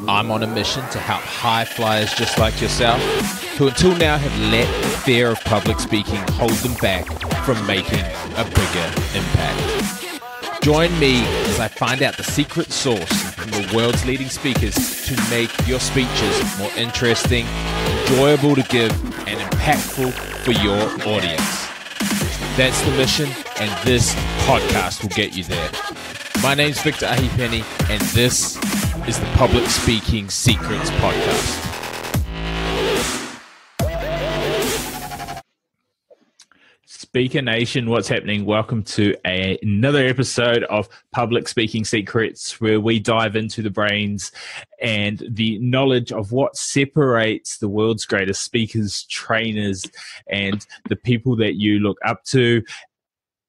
I'm on a mission to help high flyers just like yourself, who until now have let the fear of public speaking hold them back from making a bigger impact. Join me as I find out the secret sauce from the world's leading speakers to make your speeches more interesting, enjoyable to give, and impactful for your audience. That's the mission, and this podcast will get you there. My name's Victor Ahipeni, and this is the Public Speaking Secrets Podcast. Speaker Nation, what's happening? Welcome to another episode of Public Speaking Secrets, where we dive into the brains and the knowledge of what separates the world's greatest speakers, trainers, and the people that you look up to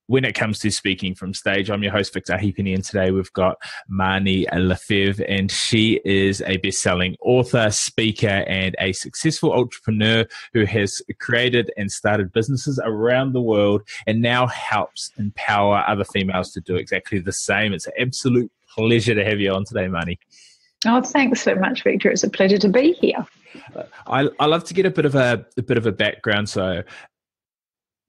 when it comes to speaking from stage. I'm your host, Victor Ahipeni, and today we've got Marnie LeFevre, and she is a best-selling author, speaker, and a successful entrepreneur who has created and started businesses around the world and now helps empower other females to do exactly the same. It's an absolute pleasure to have you on today, Marnie. Oh, thanks so much, Victor. It's a pleasure to be here. I love to get a bit of a background, so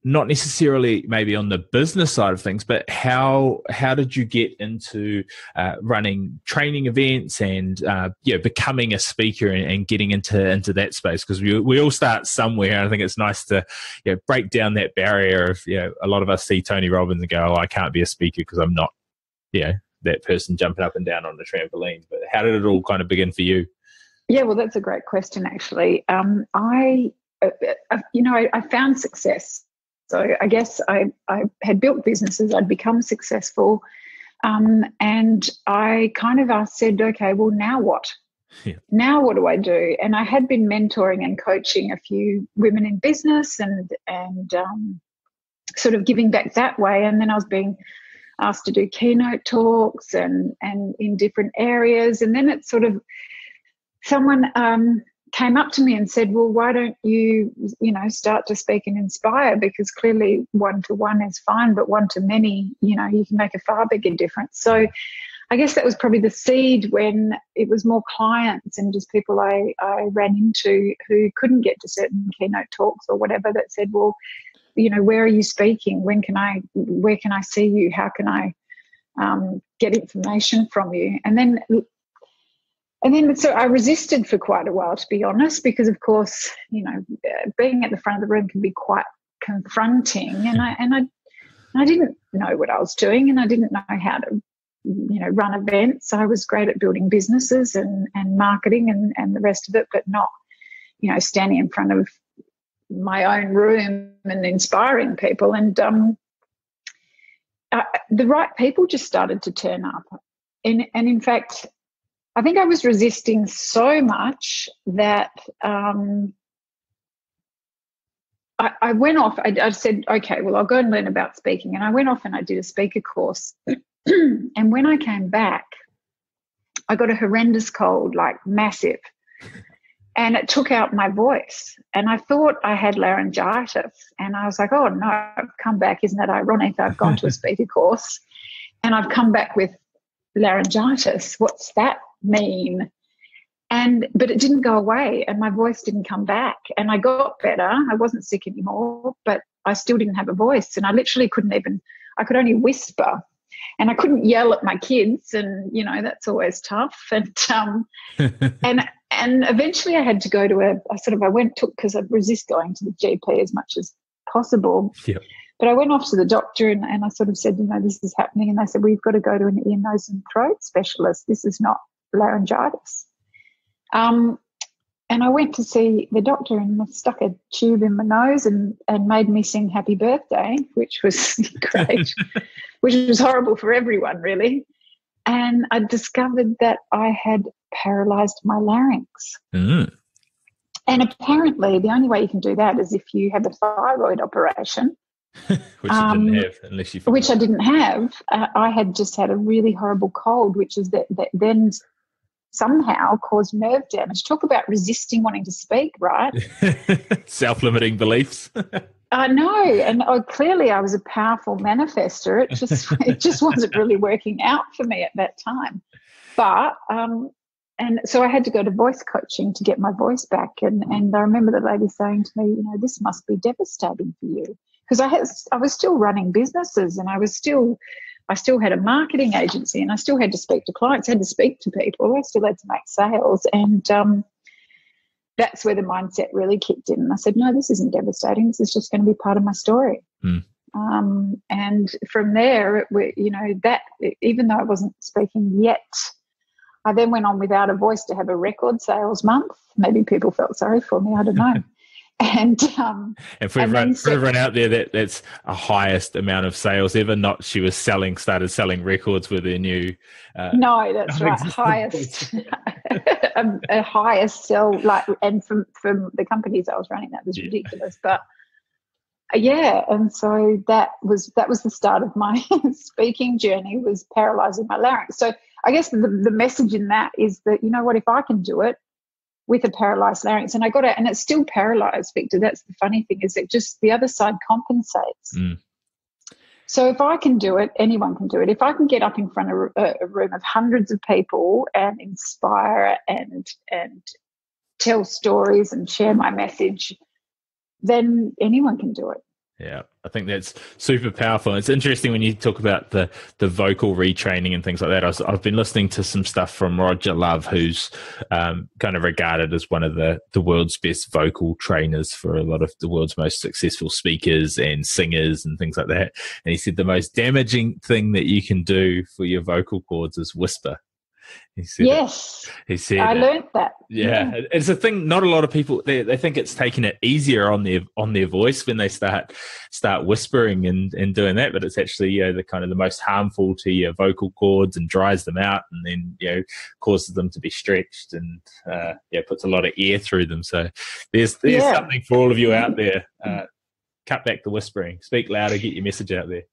not necessarily maybe on the business side of things, but how did you get into running training events and becoming a speaker and getting into that space? Because we all start somewhere, and I think it's nice to break down that barrier of a lot of us see Tony Robbins and go, oh, I can't be a speaker because I'm not that person jumping up and down on the trampoline. But how did it all kind of begin for you? Yeah, well, that's a great question, actually. I found success. So I guess I had built businesses, I'd become successful, and I kind of said, okay, well, now what? Yeah. Now what do I do? And I had been mentoring and coaching a few women in business and sort of giving back that way. And then I was being asked to do keynote talks and in different areas. And then it sort of, someone came up to me and said, well, why don't you, start to speak and inspire? Because clearly one-to-one is fine, but one-to-many, you can make a far bigger difference. So I guess that was probably the seed when it was more clients and just people I ran into who couldn't get to certain keynote talks or whatever that said, well, where are you speaking? Where can I see you? How can I get information from you? And then so I resisted for quite a while, to be honest, because of course, being at the front of the room can be quite confronting, and I didn't know what I was doing, and I didn't know how to, run events. I was great at building businesses and marketing and the rest of it, but not, standing in front of my own room and inspiring people. And the right people just started to turn up, and in fact, I think I was resisting so much that I went off. I said, okay, well, I'll go and learn about speaking. And I went off and I did a speaker course. And when I came back, I got a horrendous cold, like massive. And it took out my voice. And I thought I had laryngitis. And I was like, oh, no, I've come back. Isn't that ironic? I've gone to a speaker course and I've come back with laryngitis. What's that mean? But it didn't go away, and my voice didn't come back, and I got better. I wasn't sick anymore, but I still didn't have a voice, and I literally I could only whisper, and I couldn't yell at my kids, and that's always tough. And and eventually I had to go to because I resist going to the GP as much as possible. Yeah. But I went off to the doctor and I sort of said, this is happening. And they said, well, you've got to go to an ear, nose and throat specialist. This is not laryngitis. And I went to see the doctor and they stuck a tube in my nose and made me sing Happy Birthday, which was great, which was horrible for everyone, really. And I discovered that I had paralysed my larynx. Mm. And apparently the only way you can do that is if you have a thyroid operation. Which you didn't have, unless you forgot. Which I didn't have. I had just had a really horrible cold, which is that then somehow caused nerve damage. Talk about resisting wanting to speak, right? Self-limiting beliefs. No, and clearly I was a powerful manifester. It just wasn't really working out for me at that time. But And so I had to go to voice coaching to get my voice back. And I remember the lady saying to me, this must be devastating for you. Because I was still running businesses, and I still had a marketing agency, and I still had to speak to clients, I had to speak to people, I still had to make sales. And that's where the mindset really kicked in. And I said, no, this isn't devastating. This is just going to be part of my story. And from there, that even though I wasn't speaking yet, I then went on without a voice to have a record sales month. Maybe people felt sorry for me, I don't know. And for everyone out there, that's a highest amount of sales ever. Not she was started selling records with their new. No, that's right. Highest, a highest sell, and from the companies I was running, that was ridiculous. But yeah, and so that was the start of my speaking journey, was paralyzing my larynx. So I guess the message in that is that, if I can do it with a paralyzed larynx, and I got it, and it's still paralyzed, Victor. That's the funny thing, is it just the other side compensates. So if I can do it, anyone can do it. If I can get up in front of a room of hundreds of people and inspire and tell stories and share my message, then anyone can do it. Yeah, I think that's super powerful. It's interesting when you talk about the vocal retraining and things like that. I've been listening to some stuff from Roger Love, who's kind of regarded as one of the world's best vocal trainers for a lot of the world's most successful speakers and singers and things like that. And he said the most damaging thing that you can do for your vocal cords is whisper. He said, yes, he said, I learned that. Yeah, it's a thing. Not a lot of people they think it's taking it easier on their voice when they start whispering and doing that, but it's actually the kind of the most harmful to your vocal cords, and dries them out, and then causes them to be stretched, and puts a lot of air through them. So there's something for all of you out there. Cut back the whispering, speak louder, get your message out there.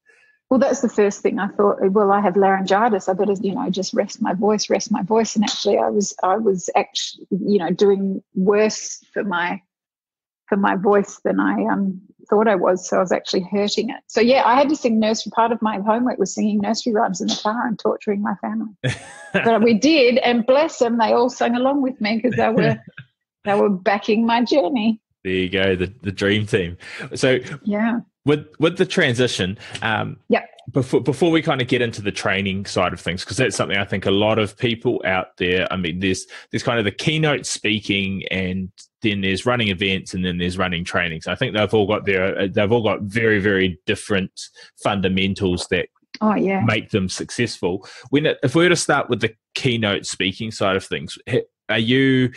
Well, that's the first thing I thought. Well, I have laryngitis. I better, just rest my voice. And actually, I was actually, doing worse for my voice than I thought I was. So I was actually hurting it. So yeah, I had to sing nursery. Part of my homework was singing nursery rhymes in the car and torturing my family. But we did, and bless them, they all sang along with me because they were backing my journey. There you go, the dream team. So yeah. With the transition, before we kind of get into the training side of things, because that's something I think a lot of people out there, I mean, there's kind of the keynote speaking, and then there's running events, and then there's running trainings. I think they've all got very, very different fundamentals that make them successful. If we were to start with the keynote speaking side of things, are you...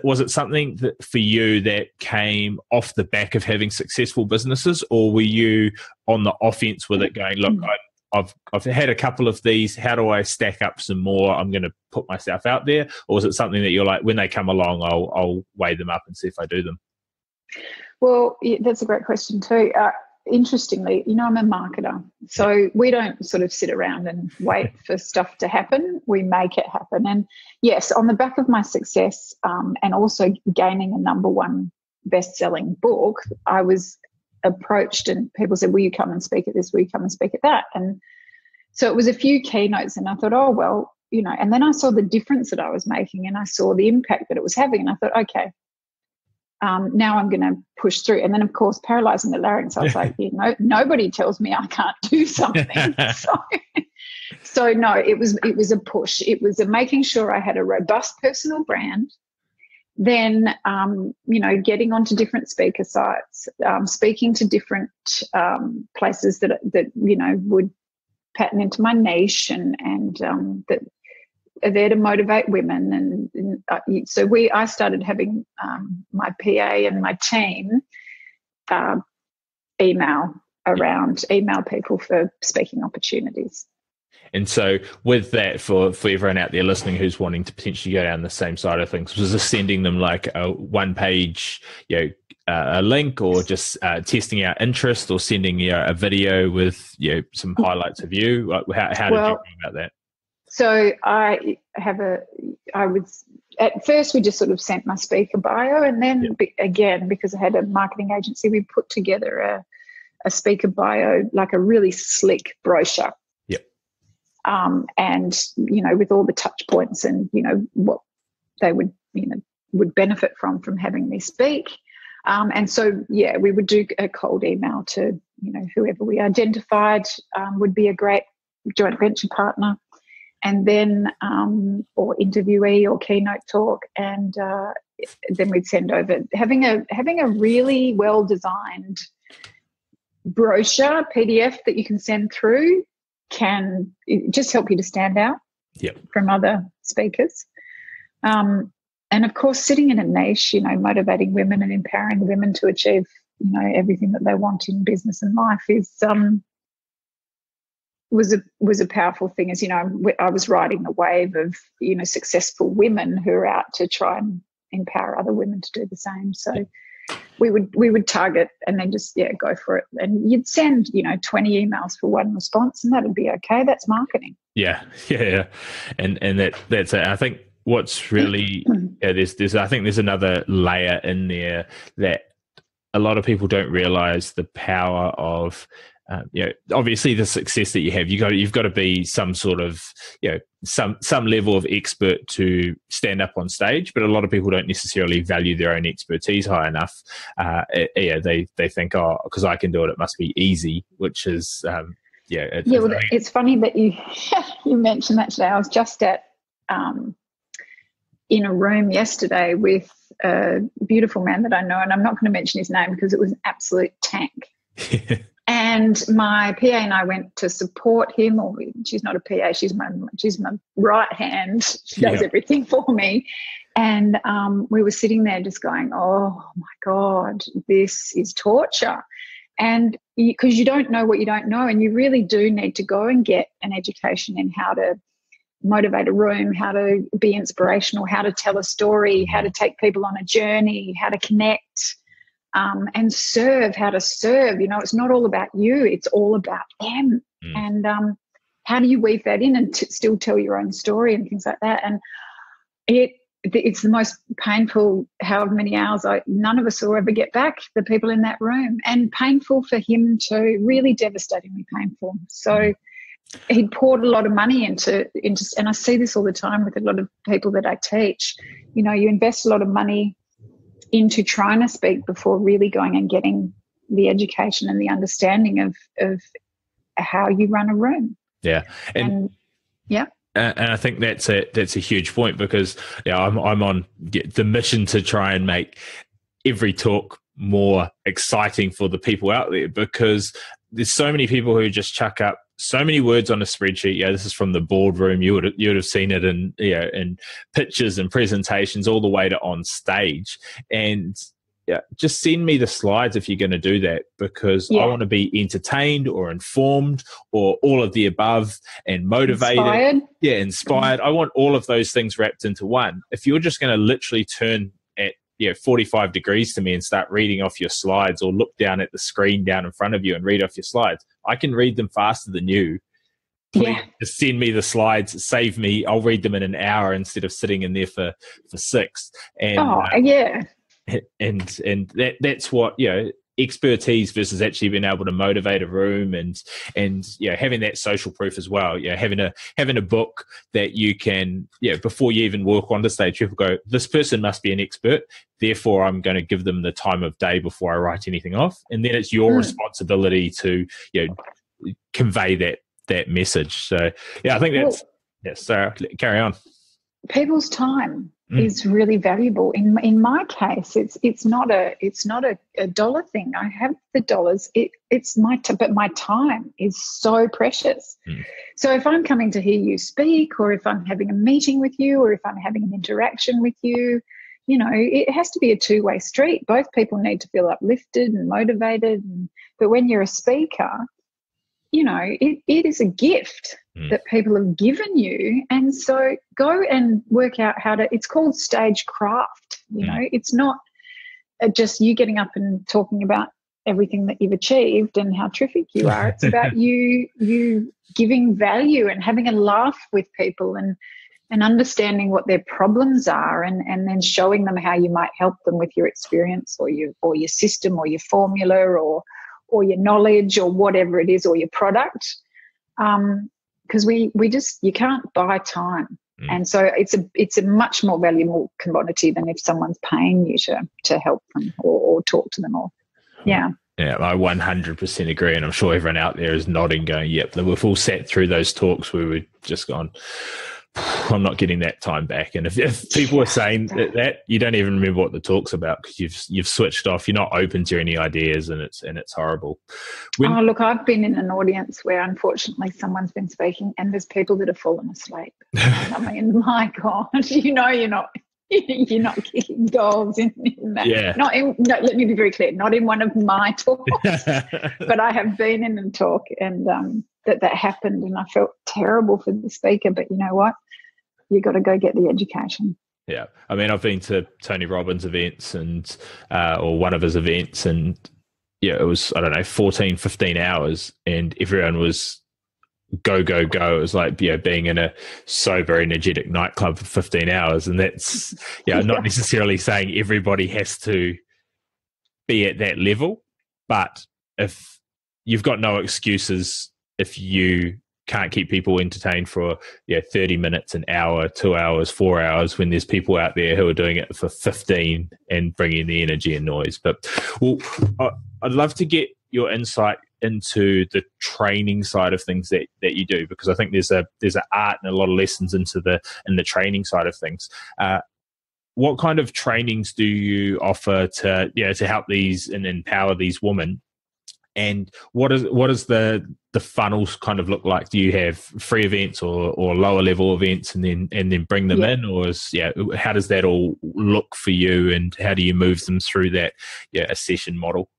was it something that for you that came off the back of having successful businesses, or were you on the offense with it, going, look, I've had a couple of these, how do I stack up some more? I'm going to put myself out there. Or was it something that you're like, when they come along, I'll weigh them up and see if I do them? Well, that's a great question too. Interestingly, I'm a marketer, so we don't sort of sit around and wait for stuff to happen. We make it happen. And yes, on the back of my success, and also gaining a #1 best-selling book, I was approached and people said, will you come and speak at this? Will you come and speak at that? And so it was a few keynotes, and I thought, oh, well, and then I saw the difference that I was making, and I saw the impact that it was having, and I thought, okay, now I'm going to push through. And then, of course, paralyzing the larynx, I was like, nobody tells me I can't do something. So no, it was a push. It was a making sure I had a robust personal brand. Then, getting onto different speaker sites, speaking to different places that would pattern into my niche, and that are there to motivate women. And so I started having my PA and my team email people for speaking opportunities. And so with that, for everyone out there listening who's wanting to potentially go down the same side of things, was this sending them like a one-page, a link, or just testing out interest, or sending a video with some highlights of you? How did you go about that? So at first we just sort of sent my speaker bio, and then again, because I had a marketing agency, we put together a speaker bio, like a really slick brochure. and, with all the touch points and, what they would benefit from having me speak. And so, we would do a cold email to, whoever we identified would be a great joint venture partner, and then or interviewee or keynote talk, and then we'd send over having a really well designed brochure PDF that you can send through can just help you to stand out from other speakers. And of course, sitting in a niche, motivating women and empowering women to achieve, everything that they want in business and life is was a powerful thing. As you know, I was riding the wave of successful women who are out to try and empower other women to do the same. So we would target and then just go for it. And you'd send 20 emails for one response, and that'd be okay. That's marketing. Yeah. And that's it. I think what's really there's another layer in there that a lot of people don't realize the power of. Obviously the success that you have, you've got to be some sort of, some level of expert to stand up on stage, but a lot of people don't necessarily value their own expertise high enough. They think, because I can do it, it must be easy, which is, it's funny that you mentioned that today. I was just at, in a room yesterday with a beautiful man that I know, and I'm not going to mention his name because it was an absolute tank. And my PA and I went to support him, or she's not a PA, she's my right hand. She does everything for me. And we were sitting there just going, oh, my God, this is torture. And because you don't know what you don't know, and you really do need to go and get an education in how to motivate a room, how to be inspirational, how to tell a story, how to take people on a journey, how to connect. And how to serve. It's not all about you, it's all about them. And how do you weave that in and still tell your own story and things like that? And it's the most painful, however many hours, none of us will ever get back, the people in that room. And painful for him too, really devastatingly painful. So he'd poured a lot of money into, and I see this all the time with a lot of people that I teach. You invest a lot of money into trying to speak before really going and getting the education and the understanding of how you run a room. Yeah. And I think that's a huge point, because I'm on the mission to try and make every talk more exciting for the people out there, because there's so many people who just chuck up so many words on a spreadsheet. This is from the boardroom. You would have seen it in pictures and presentations, all the way to on stage. And just send me the slides if you're going to do that, because I want to be entertained or informed or all of the above, and motivated. Inspired. I want all of those things wrapped into one. If you're just going to literally turn at 45 degrees to me and start reading off your slides, or look down at the screen down in front of you and read off your slides, I can read them faster than you. Please just send me the slides, save me. I'll read them in an hour instead of sitting in there for 6. And and that's what expertise versus actually being able to motivate a room, and having that social proof as well. Having a book that you can before you even walk onto stage, people go, this person must be an expert, therefore I'm going to give them the time of day before I write anything off. And then it's your responsibility to convey that message. So I think that's so carry on. People's time is really valuable. In my case, it's not a dollar thing. I have the dollars. It's but my time is so precious. So if I'm coming to hear you speak, or if I'm having a meeting with you, or if I'm having an interaction with you, it has to be a two-way street. Both people need to feel uplifted and motivated. But when you're a speaker, it is a gift that people have given you. And so go and work out it's called stage craft. It's not just you getting up and talking about everything that you've achieved and how terrific you are. It's about you giving value and having a laugh with people, and understanding what their problems are, and then showing them how you might help them with your experience, or your system, or your formula, or your knowledge, or whatever it is, or your product. because you can't buy time. And so it's a much more valuable commodity than if someone's paying you to help them or talk to them or, yeah. Yeah, I 100% agree, and I'm sure everyone out there is nodding, going, yep, we've all sat through those talks where we've just gone, I'm not getting that time back. And if people are saying that, you don't even remember what the talk's about because you've switched off, you're not open to any ideas, and it's horrible. Look, I've been in an audience where unfortunately someone's been speaking and there's people that have fallen asleep. I mean, my God, you're not kicking goals in that. Yeah. Let me be very clear, not in one of my talks, but I have been in a talk and that happened, and I felt terrible for the speaker, but you know what? You got to go get the education. Yeah. I mean, I've been to Tony Robbins events or one of his events, and it was, 14, 15 hours, and everyone was go, go, go. It was like, being in a sober, energetic nightclub for 15 hours. And that's, I'm not necessarily saying everybody has to be at that level, but if you've got no excuses, if you can't keep people entertained for 30 minutes, an hour, 2 hours, 4 hours, when there's people out there who are doing it for 15 and bringing the energy and noise. But I'd love to get your insight into the training side of things that you do, because I think there's an art and a lot of lessons in the training side of things. What kind of trainings do you offer to help these and empower these women? And what does the funnels kind of look like? Do you have free events or lower level events and then bring them in, or how does that all look for you, and how do you move them through that a session model?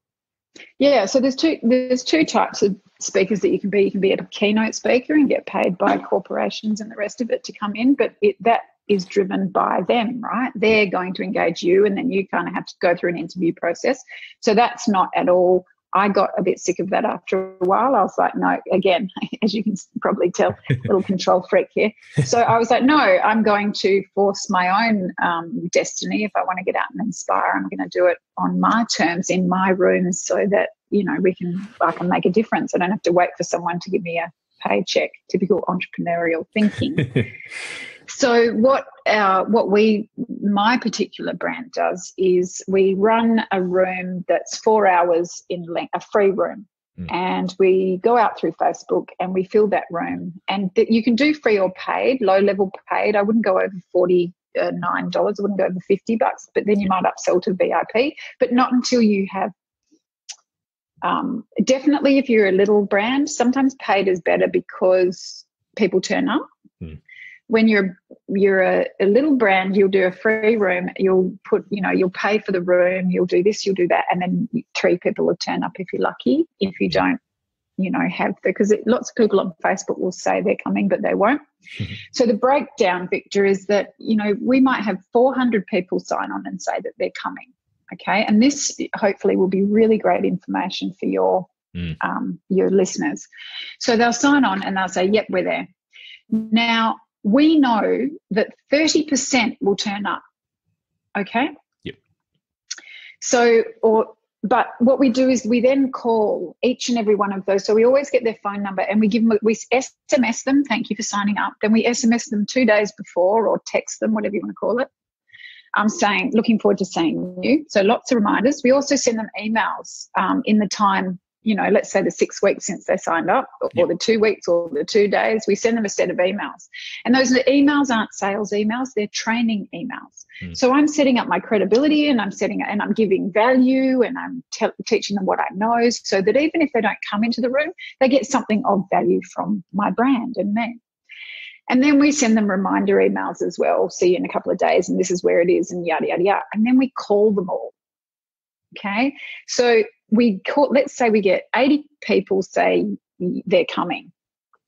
Yeah, so there's two types of speakers that you can be. You can be a keynote speaker and get paid by corporations and the rest of it to come in, but that is driven by them, right? They're going to engage you, and then you kind of have to go through an interview process. So that's not at all. I got a bit sick of that after a while. I was like, no, again, as you can probably tell, little control freak here. So I was like, no, I'm going to force my own destiny. If I want to get out and inspire, I'm going to do it on my terms in my rooms, so that, I can make a difference. I don't have to wait for someone to give me a paycheck. Typical entrepreneurial thinking. So what my particular brand does is we run a room that's 4 hours in length, a free room, and we go out through Facebook and we fill that room. And you can do free or paid, low level paid. I wouldn't go over $49. I wouldn't go over $50, but then you might upsell to VIP, but not until you have. Definitely, if you're a little brand, sometimes paid is better because people turn up. When you're a little brand, you'll do a free room, you'll pay for the room, you'll do this, you'll do that, and then 3 people will turn up if you're lucky. If you don't, because lots of people on Facebook will say they're coming, but they won't. So the breakdown, Victor, is that, we might have 400 people sign on and say that they're coming, okay? And this hopefully will be really great information for your listeners. So they'll sign on and they'll say, yep, we're there. Now, we know that 30% will turn up, okay? Yep. But what we do is we then call each and every one of those. So we always get their phone number and we SMS them, thank you for signing up. Then we SMS them 2 days before, or text them, whatever you want to call it. I'm saying, looking forward to seeing you. So lots of reminders. We also send them emails in the time, let's say the 6 weeks since they signed up, or the 2 weeks or the 2 days. We send them a set of emails. And those emails aren't sales emails, they're training emails. So I'm setting up my credibility, and I'm giving value, and I'm teaching them what I know, so that even if they don't come into the room, they get something of value from my brand and me. And then we send them reminder emails as well. See you in a couple of days, and this is where it is, and yada, yada, yada. And then we call them all. Okay. So let's say we get 80 people say they're coming,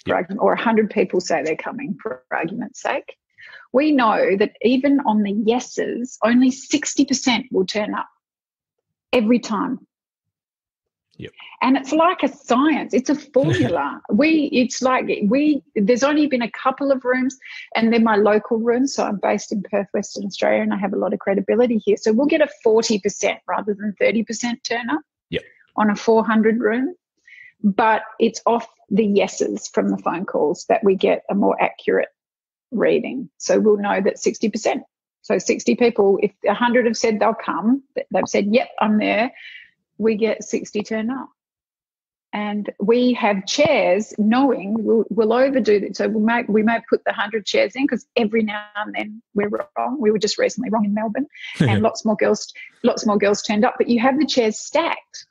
or 100 people say they're coming, for argument's sake. We know that even on the yeses, only 60% will turn up every time. Yep. And it's like a science. It's a formula. There's only been a couple of rooms, and they're my local rooms. So I'm based in Perth, Western Australia, and I have a lot of credibility here. So we'll get a 40% rather than 30% turn up on a 400 room. But it's off the yeses from the phone calls that we get a more accurate reading. So we'll know that 60%. So 60 people, if 100 have said they'll come, they've said, yep, I'm there, we get 60 turn up. And we have chairs knowing we'll overdo it. So we may put the 100 chairs in, because every now and then we're wrong. We were just recently wrong in Melbourne, and lots more girls turned up. But you have the chairs stacked,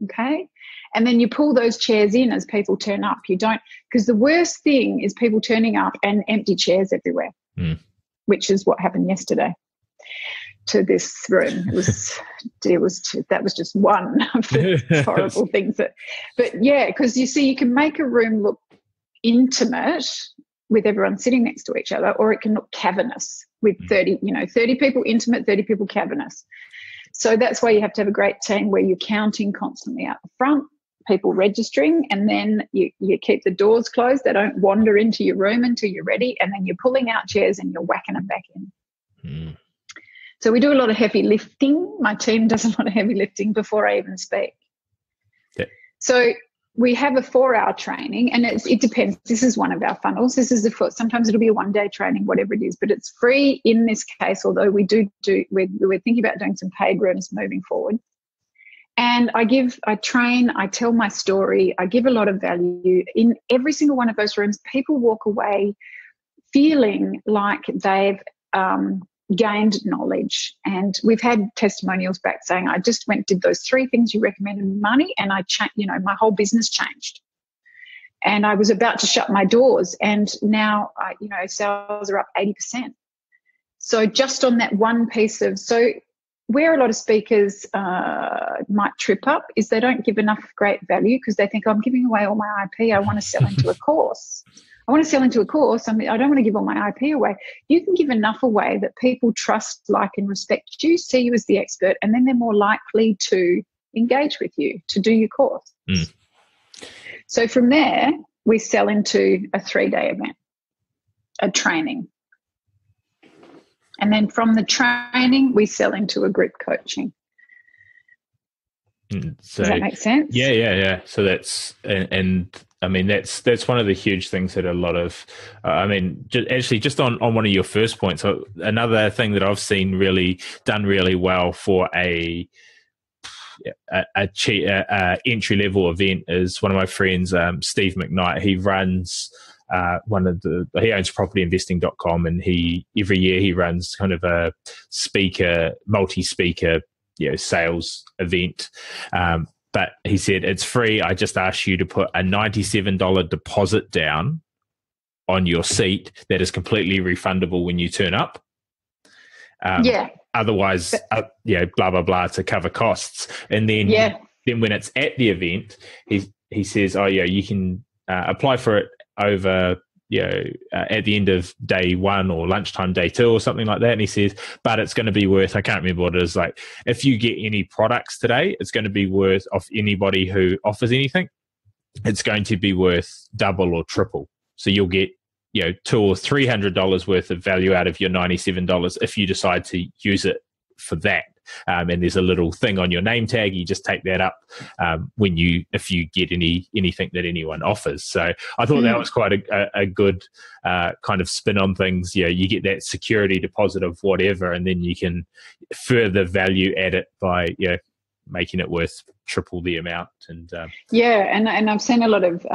okay? And then you pull those chairs in as people turn up. You don't, because the worst thing is people turning up and empty chairs everywhere, which is what happened yesterday to this room. That was just one of the horrible things but yeah, because you see, you can make a room look intimate with everyone sitting next to each other, or it can look cavernous with 30 people intimate, 30 people cavernous. So that's why you have to have a great team where you're counting constantly out the front, people registering, and then you keep the doors closed. They don't wander into your room until you're ready, and then you're pulling out chairs and you're whacking them back in. So we do a lot of heavy lifting. My team does a lot of heavy lifting before I even speak. Yeah. So we have a 4-hour training, and it depends. This is one of our funnels. This is sometimes it'll be a 1-day training, whatever it is, but it's free in this case, although we're thinking about doing some paid rooms moving forward. And I train, I tell my story, I give a lot of value. In every single one of those rooms, people walk away feeling like they've gained knowledge. And we've had testimonials back saying, I just did those 3 things you recommended, Marnie, and my whole business changed. And I was about to shut my doors, and now, sales are up 80%. So just on that one piece where a lot of speakers might trip up is they don't give enough great value, because they think, I'm giving away all my IP. I want to sell into a course. I don't want to give all my IP away. You can give enough away that people trust, like, and respect you, see you as the expert, and then they're more likely to engage with you, to do your course. So from there, we sell into a 3-day event, a training. And then from the training, we sell into a group coaching. So, does that make sense? Yeah. So that's and I mean that's one of the huge things that a lot of just on one of your first points. So another thing that I've seen done really well for a entry level event is one of my friends, Steve McKnight. He runs he owns propertyinvesting.com, and every year he runs kind of a multi-speaker sales event. But he said, it's free. I just ask you to put a $97 deposit down on your seat that is completely refundable when you turn up. Otherwise, blah, blah, blah, to cover costs. And then when it's at the event, he says, you can apply for it over at the end of day 1 or lunchtime day 2 or something like that. And he says, but it's going to be worth, I can't remember what it is, like, if you get any products today, it's going to be worth, of anybody who offers anything, it's going to be worth double or triple. So you'll get $200 or $300 worth of value out of your $97 if you decide to use it for that. And there's a little thing on your name tag. You just take that up if you get anything that anyone offers. So I thought that was quite a good kind of spin on things. You get that security deposit of whatever, and then you can further value add it by making it worth triple the amount. And and I've seen a lot of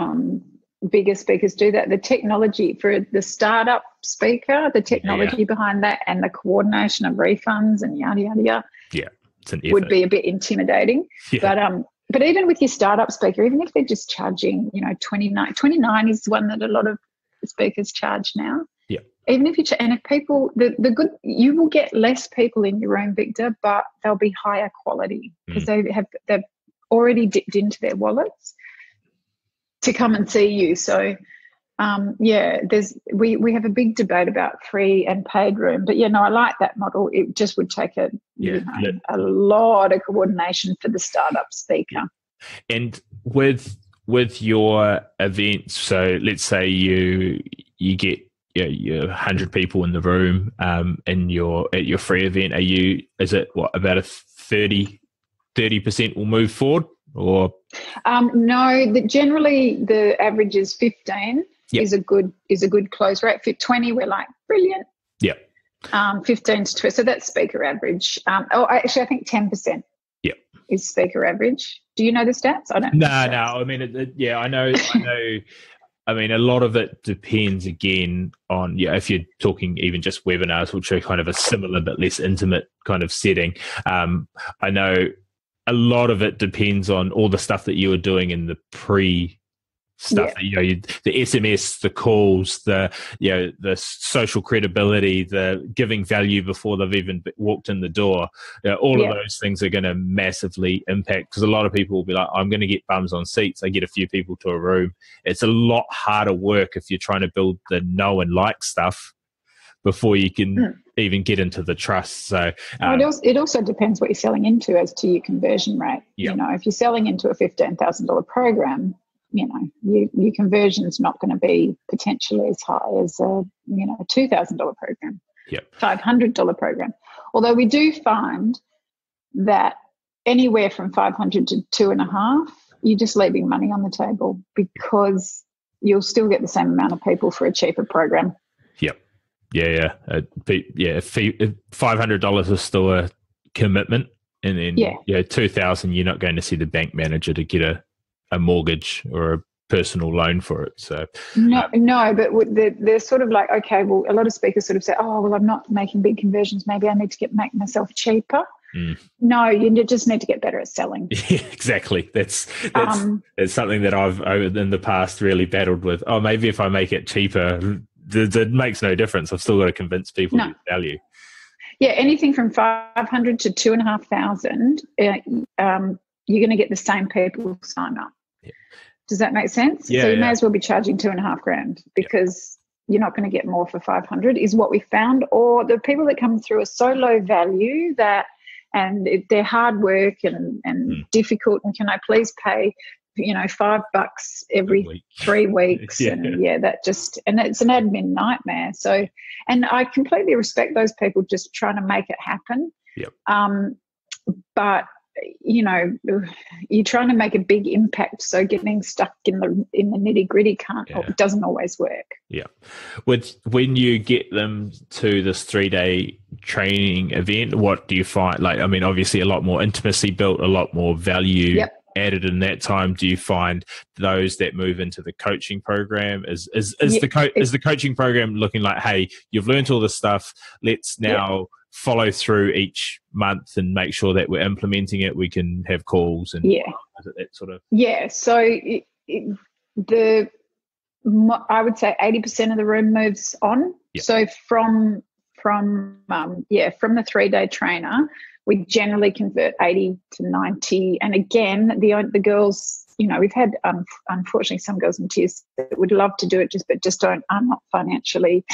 bigger speakers do that. The technology for the startup speaker, the technology behind that, and the coordination of refunds and yada yada yada. Yeah, it's an effort. Would be a bit intimidating. Yeah. But even with your startup speaker, even if they're just charging, $29 is one that a lot of speakers charge now. Yeah. Even if if people, you will get less people in your room, Victor, but they'll be higher quality because they've already dipped into their wallets to come and see you. So we have a big debate about free and paid room, but I like that model. It just would take a lot of coordination for the startup speaker. And with your events, so let's say you get your 100 people in the room, and at your free event, is it about a 30% will move forward or? No, generally the average is 15 is a good close rate. For 20, we're like, brilliant. Yeah. 15 to 20, so that's speaker average. Actually, I think 10% is speaker average. Do you know the stats? I don't. No. I mean, I know. I mean, a lot of it depends again on, if you're talking even just webinars, which are kind of a similar but less intimate kind of setting. I know a lot of it depends on all the stuff that you were doing in the stuff that, the SMS, the calls, the social credibility, the giving value before they've even walked in the door. All of those things are going to massively impact, because a lot of people will be like, I'm going to get bums on seats. I get a few people to a room. It's a lot harder work if you're trying to build the know and like stuff before you can even get into the trust. So it also depends what you're selling into as to your conversion rate. If you're selling into a $15,000 program, your conversion is not going to be potentially as high as a $2,000 program, $500 program. Although we do find that anywhere from 500 to 2.5, you're just leaving money on the table, because you'll still get the same amount of people for a cheaper program. Yep. Yeah. $500 is still a commitment, and then $2,000, you're not going to see the bank manager to get a mortgage or a personal loan for it. So but they're sort of like, okay, well, a lot of speakers sort of say, oh, well, I'm not making big conversions, maybe I need to make myself cheaper. No, you just need to get better at selling. Yeah, exactly. That's something that I've in the past really battled with. Oh, maybe if I make it cheaper, it makes no difference. I've still got to convince people to value. Yeah, anything from 500 to 2,500, you're going to get the same people sign up. Yeah. Does that make sense? Yeah, so you may as well be charging $2,500, because you're not going to get more for 500 is what we found. Or the people that come through are so low value and they're hard work and difficult, and can I please pay $5 every 3 weeks? And and it's an admin nightmare. So, and I completely respect those people just trying to make it happen. But you're trying to make a big impact, so getting stuck in the nitty gritty doesn't always work. When you get them to this 3-day training event, what do you find? Like, I mean, obviously a lot more intimacy built, a lot more value added in that time. Do you find those that move into the coaching program is the coaching program looking like, hey, you've learned all this stuff, let's now follow through each month and make sure that we're implementing it, we can have calls and that sort of so I would say 80% of the room moves on. So from the 3-day trainer, we generally convert 80 to 90. And again, the girls, we've had unfortunately some girls in tears that would love to do it, but are not financially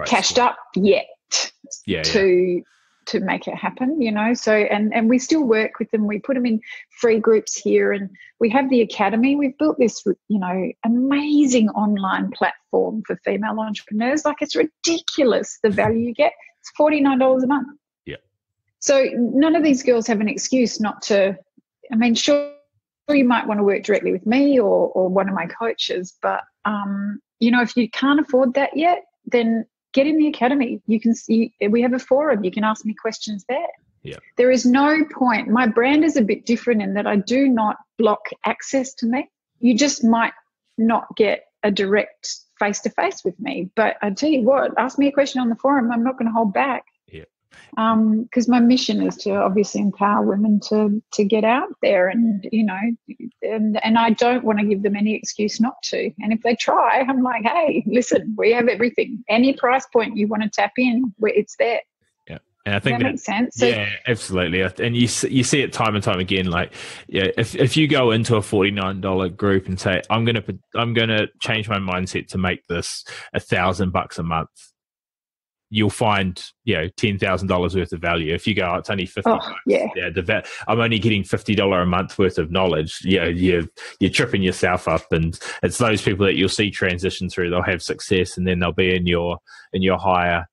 cashed up yet to make it happen, So and we still work with them. We put them in free groups here, and we have the academy. We've built this, amazing online platform for female entrepreneurs. Like, it's ridiculous the value you get. It's $49 a month. So none of these girls have an excuse not to. I mean, sure, you might want to work directly with me or one of my coaches, but if you can't afford that yet, then get in the academy. You can see, we have a forum. You can ask me questions there. There is no point. My brand is a bit different in that I do not block access to me. You just might not get a direct face-to-face with me, but I tell you what, ask me a question on the forum. I'm not going to hold back. Because my mission is to obviously empower women to get out there, and and I don't want to give them any excuse not to. And if they try, I'm like, hey, listen, we have everything. Any price point you want to tap in, it's there. And I think that makes sense. So, absolutely. And you see it time and time again. Like, if you go into a $49 group and say, I'm gonna change my mindset to make this $1,000 a month, you'll find $10,000 worth of value. If you go, it's only $50. I'm only getting $50 a month worth of knowledge. You're tripping yourself up, and it's those people that you'll see transition through. They'll have success, and then they'll be in your higher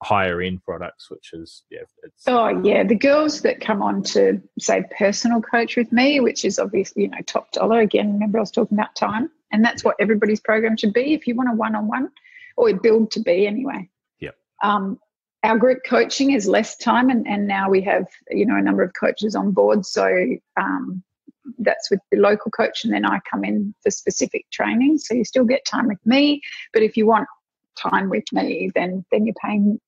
higher end products, which is, it's. Oh, yeah. The girls that come on to, say, personal coach with me, which is obviously, top dollar. Again, remember I was talking about time. And that's what everybody's program should be if you want a one-on-one, or build to be anyway. Yep. Our group coaching is less time, and now we have, a number of coaches on board. So that's with the local coach, and then I come in for specific training. So you still get time with me, but if you want time with me, then you're paying,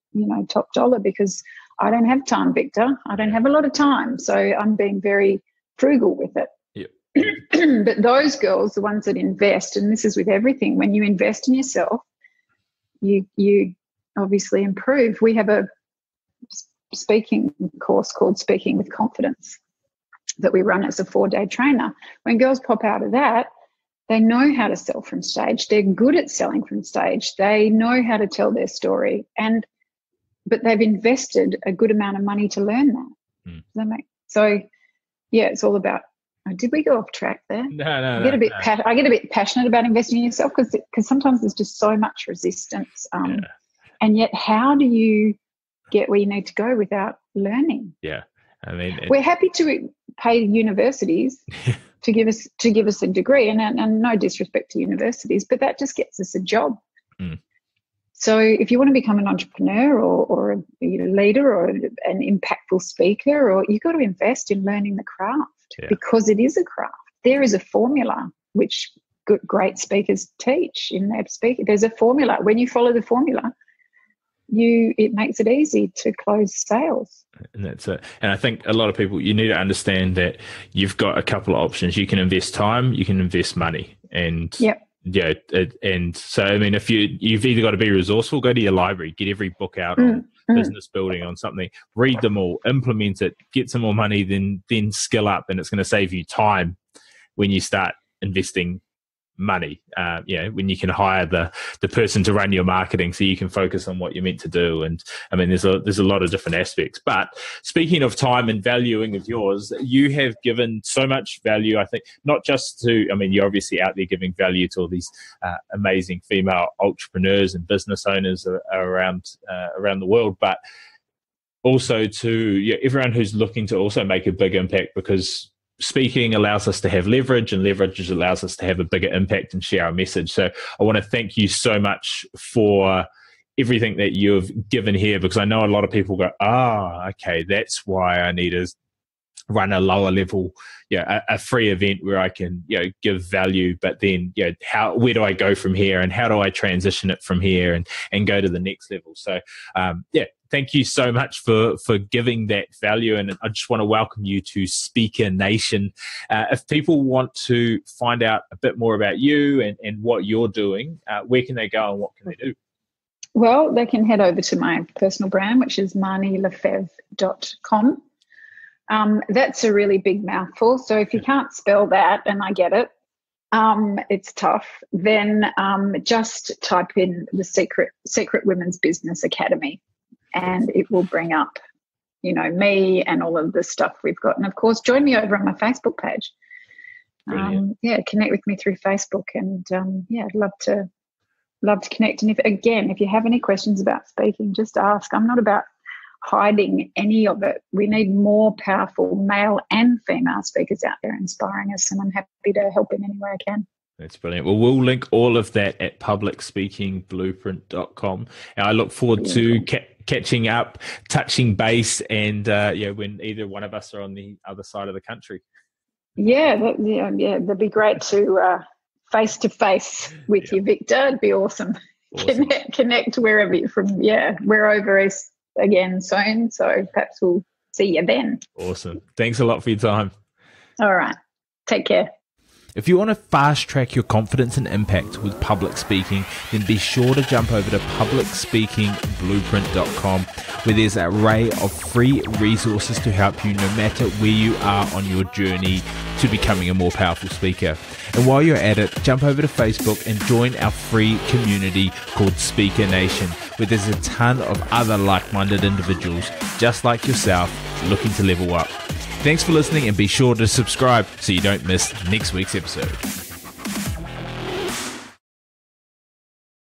top dollar, because I don't have time, Victor. I don't have a lot of time. So I'm being very frugal with it. Yep. But those girls, the ones that invest, and this is with everything, when you invest in yourself, you obviously improve. We have a speaking course called Speaking with Confidence that we run as a 4-day trainer. When girls pop out of that, they know how to sell from stage. They're good at selling from stage. They know how to tell their story, but they've invested a good amount of money to learn that. Does that make so? Yeah, it's all about. Did we go off track there? No. I get a bit passionate about investing in yourself because sometimes there's just so much resistance. And yet, how do you get where you need to go without learning? Yeah, I mean, we're happy to pay universities to give us a degree, and no disrespect to universities, but that just gets us a job. So if you want to become an entrepreneur or a leader or an impactful speaker, or you've got to invest in learning the craft, because it is a craft. There is a formula which great speakers teach in their speaking. There's a formula. When you follow the formula, it makes it easy to close sales. And that's it. And I think a lot of people, you need to understand that you've got a couple of options. You can invest time, you can invest money, and and so I mean, if you've either got to be resourceful, go to your library, get every book out on business building, on something, read them all, implement it, get some more money, then skill up, and it's going to save you time when you start investing money. When you can hire the person to run your marketing, so you can focus on what you're meant to do. And I mean, there's a lot of different aspects. But speaking of time and valuing of yours, you have given so much value. I think not just to, I mean, you're obviously out there giving value to all these amazing female entrepreneurs and business owners around the world, but also to everyone who's looking to also make a big impact, because speaking allows us to have leverage, and leverage allows us to have a bigger impact and share our message. So I want to thank you so much for everything that you've given here, because I know a lot of people go, okay, that's why I need to run a lower level, a free event where I can, give value, but then, where do I go from here, and how do I transition it from here and go to the next level? So, thank you so much for giving that value. And I just want to welcome you to Speaker Nation. If people want to find out a bit more about you and what you're doing, where can they go and what can they do? Well, they can head over to my personal brand, which is MarnieLeFevre.com. That's a really big mouthful. So if you can't spell that, and I get it, it's tough, then just type in the Secret Women's Business Academy, and it will bring up, me and all of the stuff we've got. And, of course, join me over on my Facebook page. Connect with me through Facebook. And, I'd love to connect. And if you have any questions about speaking, just ask. I'm not about hiding any of it. We need more powerful male and female speakers out there inspiring us, and I'm happy to help in any way I can. That's brilliant. Well, we'll link all of that at publicspeakingblueprint.com. And I look forward to catching up, touching base, and when either one of us are on the other side of the country. That'd be great to face to face with you, Victor. It'd be awesome. Connect wherever you're from. We're over east again soon, so perhaps we'll see you then. Awesome. Thanks a lot for your time. All right. Take care. If you want to fast track your confidence and impact with public speaking, then be sure to jump over to publicspeakingblueprint.com, where there's an array of free resources to help you no matter where you are on your journey to becoming a more powerful speaker. And while you're at it, jump over to Facebook and join our free community called Speaker Nation, where there's a ton of other like-minded individuals just like yourself looking to level up. Thanks for listening, and be sure to subscribe so you don't miss next week's episode.